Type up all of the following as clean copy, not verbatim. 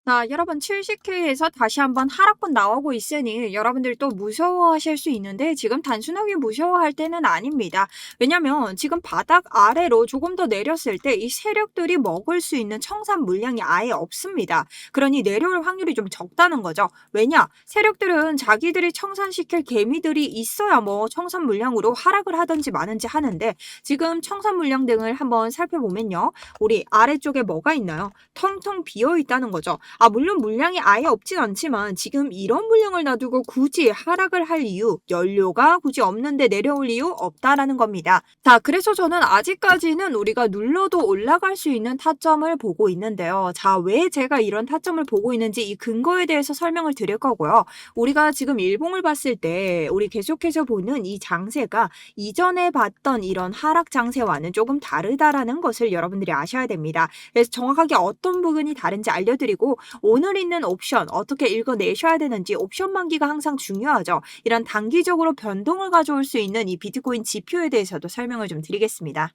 자, 여러분 70K에서 다시 한번 하락분 나오고 있으니 여러분들 또 무서워하실 수 있는데 지금 단순하게 무서워할 때는 아닙니다. 왜냐면 지금 바닥 아래로 조금 더 내렸을 때 이 세력들이 먹을 수 있는 청산 물량이 아예 없습니다. 그러니 내려올 확률이 좀 적다는 거죠. 왜냐? 세력들은 자기들이 청산시킬 개미들이 있어야 뭐 청산 물량으로 하락을 하든지 마는지 하는데 지금 청산 물량 등을 한번 살펴보면요. 우리 아래쪽에 뭐가 있나요? 텅텅 비어 있다는 거죠. 물론 물량이 아예 없진 않지만 지금 이런 물량을 놔두고 굳이 하락을 할 이유, 연료가 굳이 없는데 내려올 이유 없다라는 겁니다. 자, 그래서 저는 아직까지는 우리가 눌러도 올라갈 수 있는 타점을 보고 있는데요. 자, 왜 제가 이런 타점을 보고 있는지 이 근거에 대해서 설명을 드릴 거고요. 우리가 지금 일봉을 봤을 때 우리 계속해서 보는 이 장세가 이전에 봤던 이런 하락 장세와는 조금 다르다라는 것을 여러분들이 아셔야 됩니다. 그래서 정확하게 어떤 부분이 다른지 알려드리고 오늘 있는 옵션 어떻게 읽어내셔야 되는지 옵션 만기가 항상 중요하죠. 이런 단기적으로 변동을 가져올 수 있는 이 비트코인 지표에 대해서도 설명을 좀 드리겠습니다.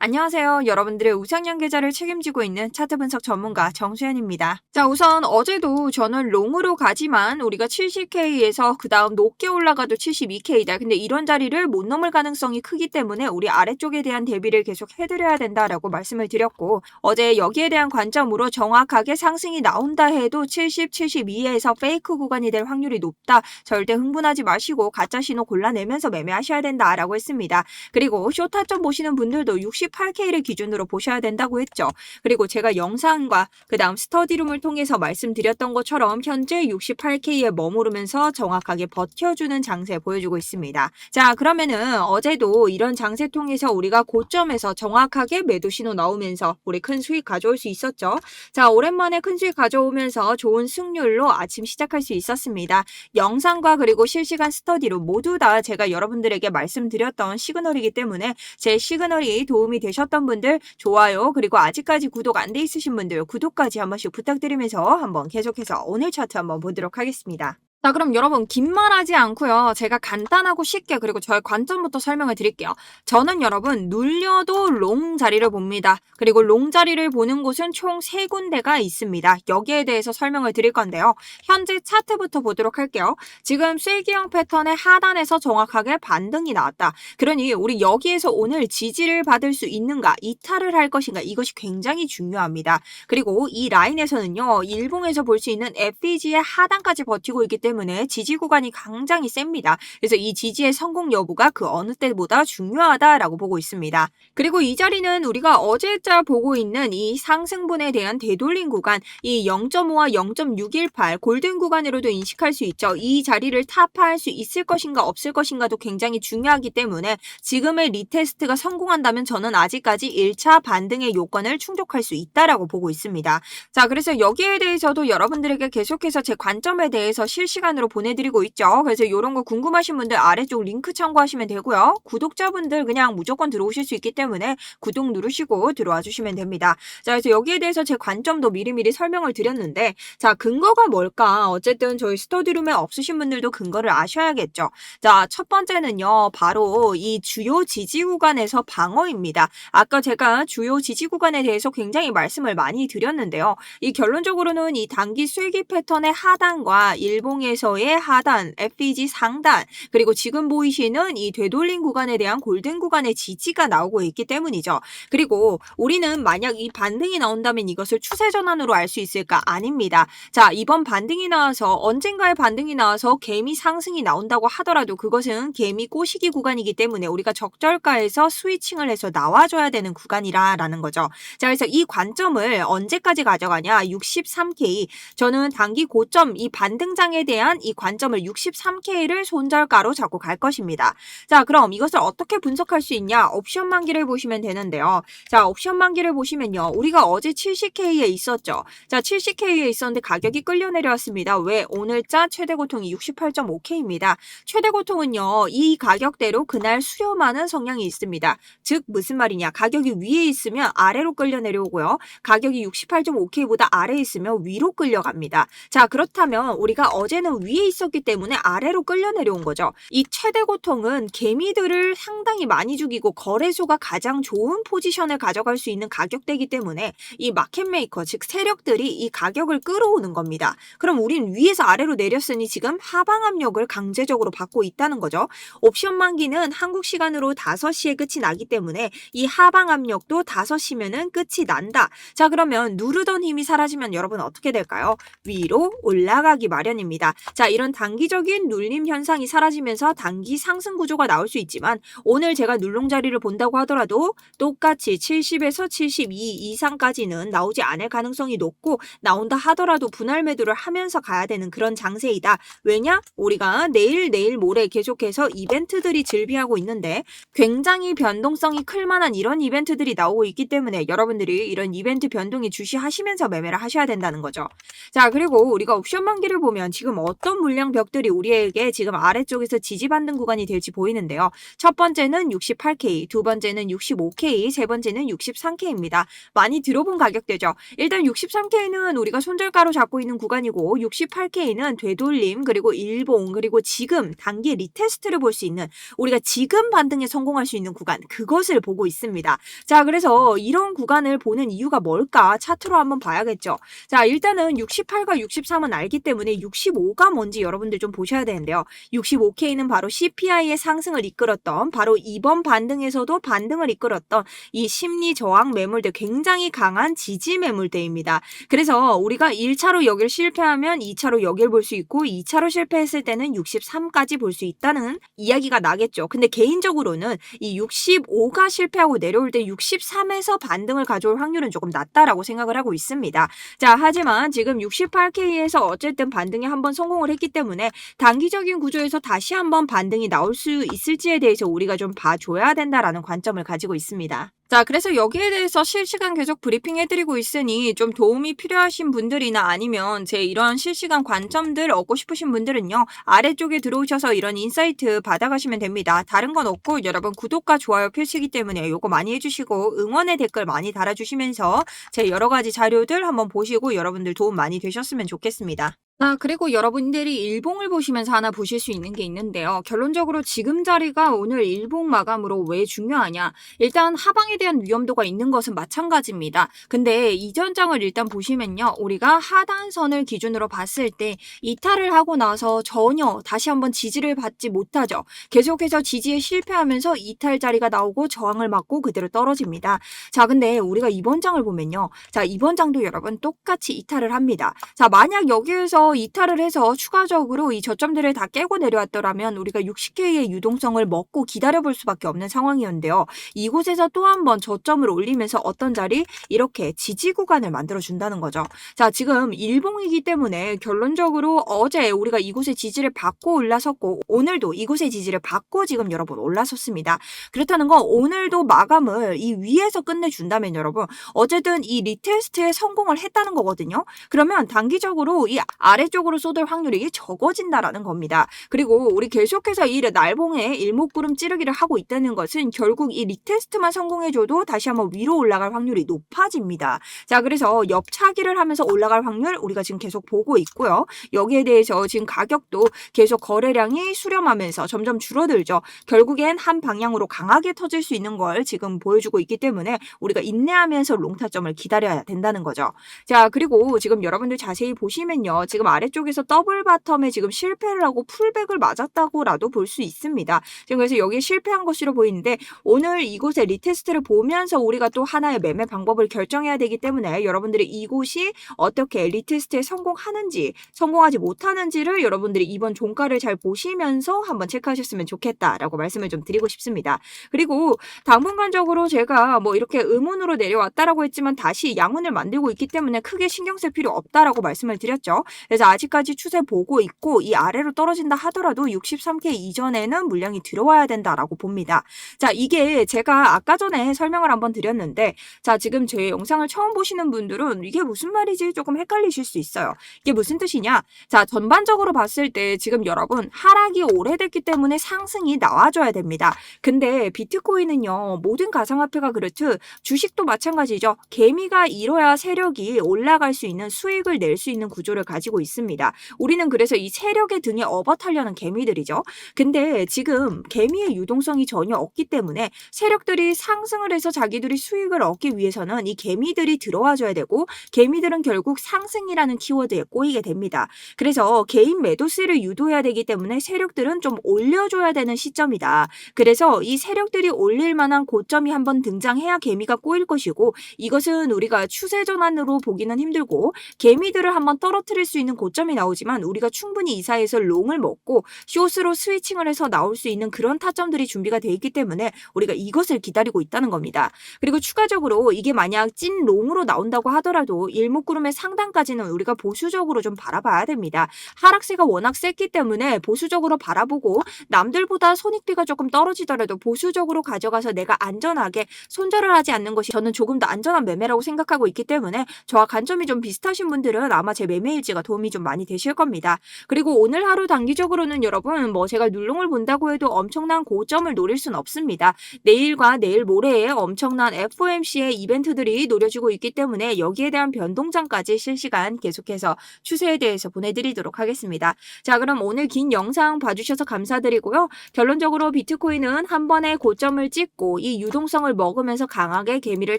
안녕하세요. 여러분들의 우상향 계좌를 책임지고 있는 차트 분석 전문가 정수현입니다. 자, 우선 어제도 저는 롱으로 가지만 우리가 70K에서 그 다음 높게 올라가도 72K다. 근데 이런 자리를 못 넘을 가능성이 크기 때문에 우리 아래쪽에 대한 대비를 계속 해드려야 된다라고 말씀을 드렸고 어제 여기에 대한 관점으로 정확하게 상승이 나온다 해도 70, 72에서 페이크 구간이 될 확률이 높다. 절대 흥분하지 마시고 가짜 신호 골라내면서 매매하셔야 된다라고 했습니다. 그리고 쇼타점 보시는 분들도 68K를 기준으로 보셔야 된다고 했죠. 그리고 제가 영상과 그 다음 스터디룸을 통해서 말씀드렸던 것처럼 현재 68K에 머무르면서 정확하게 버텨주는 장세 보여주고 있습니다. 자, 그러면은 어제도 이런 장세 통해서 우리가 고점에서 정확하게 매도 신호 나오면서 우리 큰 수익 가져올 수 있었죠. 자, 오랜만에 큰 수익 가져오면서 좋은 승률로 아침 시작할 수 있었습니다. 영상과 그리고 실시간 스터디룸 모두 다 제가 여러분들에게 말씀드렸던 시그널이기 때문에 제 시그널이 도움이 되셨던 분들 좋아요 그리고 아직까지 구독 안 돼 있으신 분들 구독까지 한 번씩 부탁드리면서 한번 계속해서 오늘 차트 한번 보도록 하겠습니다. 자, 그럼 여러분 긴 말하지 않고요. 제가 간단하고 쉽게 그리고 저의 관점부터 설명을 드릴게요. 저는 여러분 눌려도 롱 자리를 봅니다. 그리고 롱 자리를 보는 곳은 총 3군데가 있습니다. 여기에 대해서 설명을 드릴 건데요. 현재 차트부터 보도록 할게요. 지금 쐐기형 패턴의 하단에서 정확하게 반등이 나왔다. 그러니 우리 여기에서 오늘 지지를 받을 수 있는가, 이탈을 할 것인가 이것이 굉장히 중요합니다. 그리고 이 라인에서는요. 일봉에서 볼 수 있는 FEG의 하단까지 버티고 있기 때문에 지지 구간이 굉장히 셉니다. 그래서 이 지지의 성공 여부가 그 어느 때보다 중요하다라고 보고 있습니다. 그리고 이 자리는 우리가 어제자 보고 있는 이 상승분에 대한 되돌림 구간, 이 0.5와 0.618 골든 구간으로도 인식할 수 있죠. 이 자리를 타파할 수 있을 것인가 없을 것인가도 굉장히 중요하기 때문에 지금의 리테스트가 성공한다면 저는 아직까지 1차 반등의 요건을 충족할 수 있다라고 보고 있습니다. 자, 그래서 여기에 대해서도 여러분들에게 계속해서 제 관점에 대해서 실시간으로 보내드리고 있죠. 그래서 이런 거 궁금하신 분들 아래쪽 링크 참고하시면 되고요. 구독자분들 그냥 무조건 들어오실 수 있기 때문에 구독 누르시고 들어와 주시면 됩니다. 자, 그래서 여기에 대해서 제 관점도 미리미리 설명을 드렸는데 자, 근거가 뭘까? 어쨌든 저희 스터디룸에 없으신 분들도 근거를 아셔야겠죠. 자, 첫 번째는요. 바로 이 주요 지지 구간에서 방어입니다. 아까 제가 주요 지지 구간에 대해서 굉장히 말씀을 많이 드렸는데요. 이 결론적으로는 이 단기 쐐기 패턴의 하단과 일봉에서의 하단, FEG 상단, 그리고 지금 보이시는 이 되돌림 구간에 대한 골든 구간의 지지가 나오고 있기 때문이죠. 그리고 우리는 만약 이 반등이 나온다면 이것을 추세 전환으로 알 수 있을까? 아닙니다. 자, 이번 반등이 나와서 언젠가의 반등이 나와서 개미 상승이 나온다고 하더라도 그것은 개미 꼬시기 구간이기 때문에 우리가 적절가에서 스위칭을 해서 나와줘야 되는 구간이라는 거죠. 자, 그래서 이 관점을 언제까지 가져가냐? 63K. 저는 단기 고점 이 반등장에 대한 이 관점을 63K를 손절가로 잡고 갈 것입니다. 자, 그럼 이것을 어떻게 분석할 수 있냐? 옵션 만기를 보시면 되는데요. 자, 옵션 만기를 보시면요. 우리가 어제 70K에 있었죠. 자, 70K에 있었는데 가격이 끌려 내려왔습니다. 왜? 오늘자 최대 고통이 68.5K입니다. 최대 고통은요. 이 가격대로 그날 수렴하는 성향이 있습니다. 즉 무슨 말이냐? 가격이 위에 있으면 아래로 끌려 내려오고요. 가격이 68.5K보다 아래에 있으면 위로 끌려갑니다. 자, 그렇다면 우리가 어제는 개미는 위에 있었기 때문에 아래로 끌려 내려온 거죠. 이 최대 고통은 개미들을 상당히 많이 죽이고 거래소가 가장 좋은 포지션을 가져갈 수 있는 가격대이기 때문에 이 마켓 메이커, 즉 세력들이 이 가격을 끌어오는 겁니다. 그럼 우린 위에서 아래로 내렸으니 지금 하방 압력을 강제적으로 받고 있다는 거죠. 옵션 만기는 한국 시간으로 5시에 끝이 나기 때문에 이 하방 압력도 5시면은 끝이 난다. 자, 그러면 누르던 힘이 사라지면 여러분 어떻게 될까요? 위로 올라가기 마련입니다. 자, 이런 단기적인 눌림 현상이 사라지면서 단기 상승 구조가 나올 수 있지만 오늘 제가 눌롱자리를 본다고 하더라도 똑같이 70에서 72 이상까지는 나오지 않을 가능성이 높고 나온다 하더라도 분할 매도를 하면서 가야 되는 그런 장세이다. 왜냐? 우리가 내일 모레 계속해서 이벤트들이 즐비하고 있는데 굉장히 변동성이 클 만한 이런 이벤트들이 나오고 있기 때문에 여러분들이 이런 이벤트 변동에 주시하시면서 매매를 하셔야 된다는 거죠. 자, 그리고 우리가 옵션 만기를 보면 지금 어떤 물량 벽들이 우리에게 지금 아래쪽에서 지지받는 구간이 될지 보이는데요. 첫 번째는 68K, 두 번째는 65K, 세 번째는 63K입니다. 많이 들어본 가격대죠. 일단 63K는 우리가 손절가로 잡고 있는 구간이고 68K는 되돌림 그리고 일봉 그리고 지금 단기 리테스트를 볼 수 있는 우리가 지금 반등에 성공할 수 있는 구간 그것을 보고 있습니다. 자, 그래서 이런 구간을 보는 이유가 뭘까 차트로 한번 봐야겠죠. 자, 일단은 68과 63은 알기 때문에 65가 뭔지 여러분들 좀 보셔야 되는데요. 65K는 바로 CPI의 상승을 이끌었던 바로 이번 반등에서도 반등을 이끌었던 이 심리 저항 매물대 굉장히 강한 지지 매물대입니다. 그래서 우리가 1차로 여길 실패하면 2차로 여길 볼 수 있고 2차로 실패했을 때는 63까지 볼 수 있다는 이야기가 나겠죠. 근데 개인적으로는 이 65가 실패하고 내려올 때 63에서 반등을 가져올 확률은 조금 낮다라고 생각을 하고 있습니다. 자, 하지만 지금 68K에서 어쨌든 반등에 한번 성공을 했기 때문에 단기적인 구조에서 다시 한번 반등이 나올 수 있을지에 대해서 우리가 좀 봐줘야 된다라는 관점을 가지고 있습니다. 자, 그래서 여기에 대해서 실시간 계속 브리핑 해드리고 있으니 좀 도움이 필요하신 분들이나 아니면 제 이런 실시간 관점들 얻고 싶으신 분들은요. 아래쪽에 들어오셔서 이런 인사이트 받아가시면 됩니다. 다른 건 없고 여러분 구독과 좋아요 필수이기 때문에 요거 많이 해주시고 응원의 댓글 많이 달아주시면서 제 여러 가지 자료들 한번 보시고 여러분들 도움 많이 되셨으면 좋겠습니다. 아, 그리고 여러분들이 일봉을 보시면서 하나 보실 수 있는 게 있는데요. 결론적으로 지금 자리가 오늘 일봉 마감으로 왜 중요하냐? 일단 하방에 대한 위험도가 있는 것은 마찬가지입니다. 근데 이전장을 일단 보시면요. 우리가 하단선을 기준으로 봤을 때 이탈을 하고 나서 전혀 다시 한번 지지를 받지 못하죠. 계속해서 지지에 실패하면서 이탈 자리가 나오고 저항을 맞고 그대로 떨어집니다. 자, 근데 우리가 이번 장을 보면요. 자, 이번 장도 여러분 똑같이 이탈을 합니다. 자, 만약 여기에서 이탈을 해서 추가적으로 이 저점들을 다 깨고 내려왔더라면 우리가 60K의 유동성을 먹고 기다려볼 수밖에 없는 상황이었는데요. 이곳에서 또 한 번 저점을 올리면서 어떤 자리? 이렇게 지지 구간을 만들어준다는 거죠. 자, 지금 일봉이기 때문에 결론적으로 어제 우리가 이곳에 지지를 받고 올라섰고 오늘도 이곳에 지지를 받고 지금 여러분 올라섰습니다. 그렇다는 건 오늘도 마감을 이 위에서 끝내준다면 여러분 어쨌든 이 리테스트에 성공을 했다는 거거든요. 그러면 단기적으로 이 아래쪽으로 쏟을 확률이 적어진다라는 겁니다. 그리고 우리 계속해서 이 날봉에 일목구름 찌르기를 하고 있다는 것은 결국 이 리테스트만 성공해줘도 다시 한번 위로 올라갈 확률이 높아집니다. 자, 그래서 옆차기를 하면서 올라갈 확률 우리가 지금 계속 보고 있고요. 여기에 대해서 지금 가격도 계속 거래량이 수렴하면서 점점 줄어들죠. 결국엔 한 방향으로 강하게 터질 수 있는 걸 지금 보여주고 있기 때문에 우리가 인내하면서 롱타점을 기다려야 된다는 거죠. 자, 그리고 지금 여러분들 자세히 보시면요. 지금 아래쪽에서 더블 바텀에 지금 실패를 하고 풀백을 맞았다고라도 볼 수 있습니다. 지금 그래서 여기에 실패한 것으로 보이는데 오늘 이곳의 리테스트를 보면서 우리가 또 하나의 매매 방법을 결정해야 되기 때문에 여러분들이 이곳이 어떻게 리테스트에 성공하는지 성공하지 못하는지를 여러분들이 이번 종가를 잘 보시면서 한번 체크하셨으면 좋겠다라고 말씀을 좀 드리고 싶습니다. 그리고 당분간적으로 제가 뭐 이렇게 음운으로 내려왔다라고 했지만 다시 양운을 만들고 있기 때문에 크게 신경 쓸 필요 없다라고 말씀을 드렸죠. 그래서 아직까지 추세 보고 있고 이 아래로 떨어진다 하더라도 63K 이전에는 물량이 들어와야 된다라고 봅니다. 자, 이게 제가 아까 전에 설명을 한번 드렸는데 자, 지금 제 영상을 처음 보시는 분들은 이게 무슨 말이지 조금 헷갈리실 수 있어요. 이게 무슨 뜻이냐? 자, 전반적으로 봤을 때 지금 여러분 하락이 오래됐기 때문에 상승이 나와줘야 됩니다. 근데 비트코인은요. 모든 가상화폐가 그렇듯 주식도 마찬가지죠. 개미가 잃어야 세력이 올라갈 수 있는 수익을 낼 수 있는 구조를 가지고 있습니다. 있습니다. 우리는 그래서 이 세력의 등에 업어타려는 개미들이죠. 근데 지금 개미의 유동성이 전혀 없기 때문에 세력들이 상승을 해서 자기들이 수익을 얻기 위해서는 이 개미들이 들어와 줘야 되고 개미들은 결국 상승이라는 키워드에 꼬이게 됩니다. 그래서 개인 매도세를 유도해야 되기 때문에 세력들은 좀 올려줘야 되는 시점이다. 그래서 이 세력들이 올릴 만한 고점이 한번 등장해야 개미가 꼬일 것이고 이것은 우리가 추세 전환으로 보기는 힘들고 개미들을 한번 떨어뜨릴 수 있는 고점이 나오지만 우리가 충분히 이 사이에서 롱을 먹고 숏으로 스위칭을 해서 나올 수 있는 그런 타점들이 준비가 돼 있기 때문에 우리가 이것을 기다리고 있다는 겁니다. 그리고 추가적으로 이게 만약 찐 롱으로 나온다고 하더라도 일목구름의 상단까지는 우리가 보수적으로 좀 바라봐야 됩니다. 하락세가 워낙 셌기 때문에 보수적으로 바라보고 남들보다 손익비가 조금 떨어지더라도 보수적으로 가져가서 내가 안전하게 손절을 하지 않는 것이 저는 조금 더 안전한 매매라고 생각하고 있기 때문에 저와 관점이 좀 비슷하신 분들은 아마 제 매매 일지가 도움이 좀 많이 되실 겁니다. 그리고 오늘 하루 단기적으로는 여러분 제가 눌롱을 본다고 해도 엄청난 고점을 노릴 순 없습니다. 내일과 내일 모레에 엄청난 FOMC의 이벤트들이 노려지고 있기 때문에 여기에 대한 변동장까지 실시간 계속해서 추세에 대해서 보내드리도록 하겠습니다. 자, 그럼 오늘 긴 영상 봐주셔서 감사드리고요. 결론적으로 비트코인은 한 번에 고점을 찍고 이 유동성을 먹으면서 강하게 개미를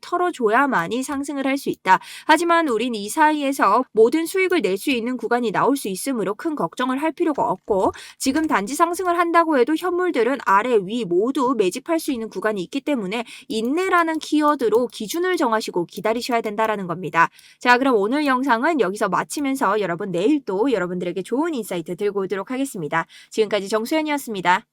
털어줘야만이 상승을 할 수 있다. 하지만 우린 이 사이에서 모든 수익을 낼 수 있는 구간이 나올 수 있으므로 큰 걱정을 할 필요가 없고 지금 단지 상승을 한다고 해도 현물들은 아래 위 모두 매집할 수 있는 구간이 있기 때문에 인내라는 키워드로 기준을 정하시고 기다리셔야 된다라는 겁니다. 자, 그럼 오늘 영상은 여기서 마치면서 여러분 내일 또 여러분들에게 좋은 인사이트 들고 오도록 하겠습니다. 지금까지 정수연이었습니다.